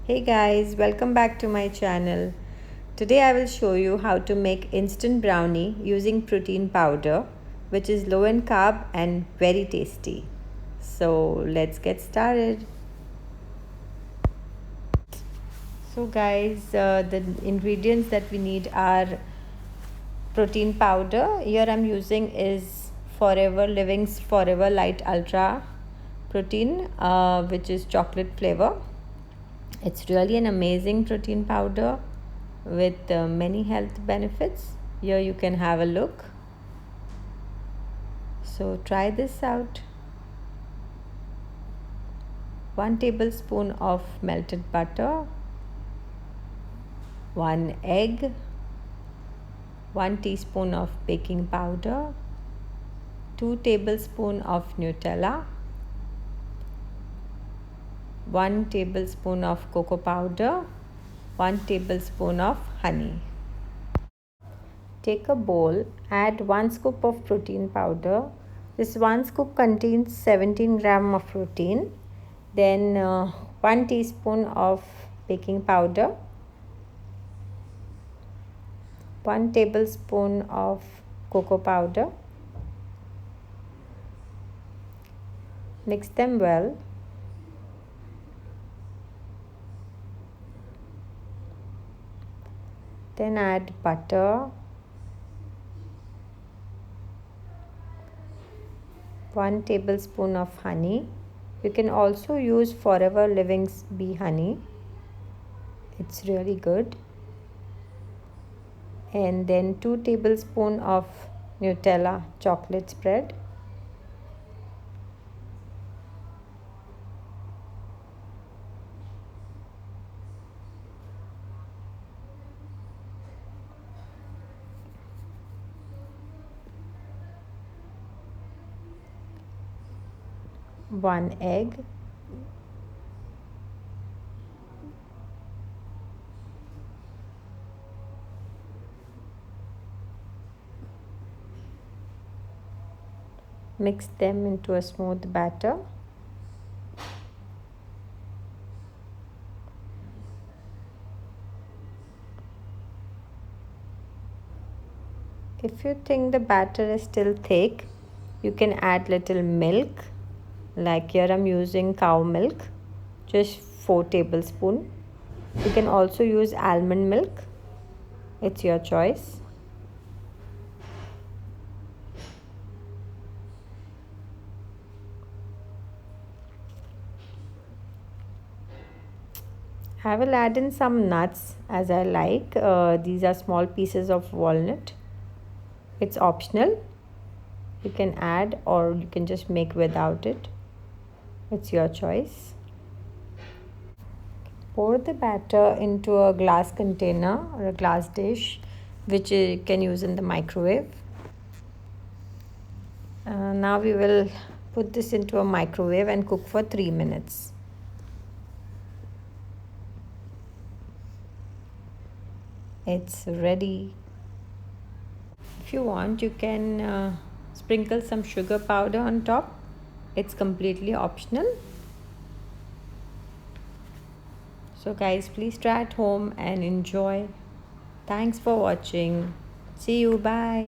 Hey guys, welcome back to my channel. Today I will show you how to make instant brownie using protein powder, which is low in carb and very tasty. So let's get started. So guys, the ingredients that we need are protein powder. Here I'm using is Forever Living's Forever Light Ultra protein, which is chocolate flavor. It's really an amazing protein powder with many health benefits. Here you can have a look. So try this out. 1 tablespoon of melted butter, 1 egg, 1 teaspoon of baking powder, 2 tablespoon of Nutella, 1 tablespoon of cocoa powder, 1 tablespoon of honey. Take a bowl, add 1 scoop of protein powder. This 1 scoop contains 17 gram of protein. Then 1 teaspoon of baking powder, 1 tablespoon of cocoa powder. Mix them well. Then add butter, 1 tablespoon of honey. You can also use Forever Living's bee honey. It's really good. And then 2 tablespoons of Nutella chocolate spread. One egg, mix them into a smooth batter. If you think the batter is still thick, you can add little milk. Like here I'm using cow milk, just 4 tablespoons. You can also use almond milk. It's your choice. I will add in some nuts as I like. These are small pieces of walnut. It's optional. You can add or you can just make without it. It's your choice. Pour the batter into a glass container or a glass dish, which you can use in the microwave. Now we will put this into a microwave and cook for 3 minutes. It's ready. If you want, you can sprinkle some sugar powder on top. It's completely optional. So guys, please try at home and enjoy. Thanks for watching. See you. Bye.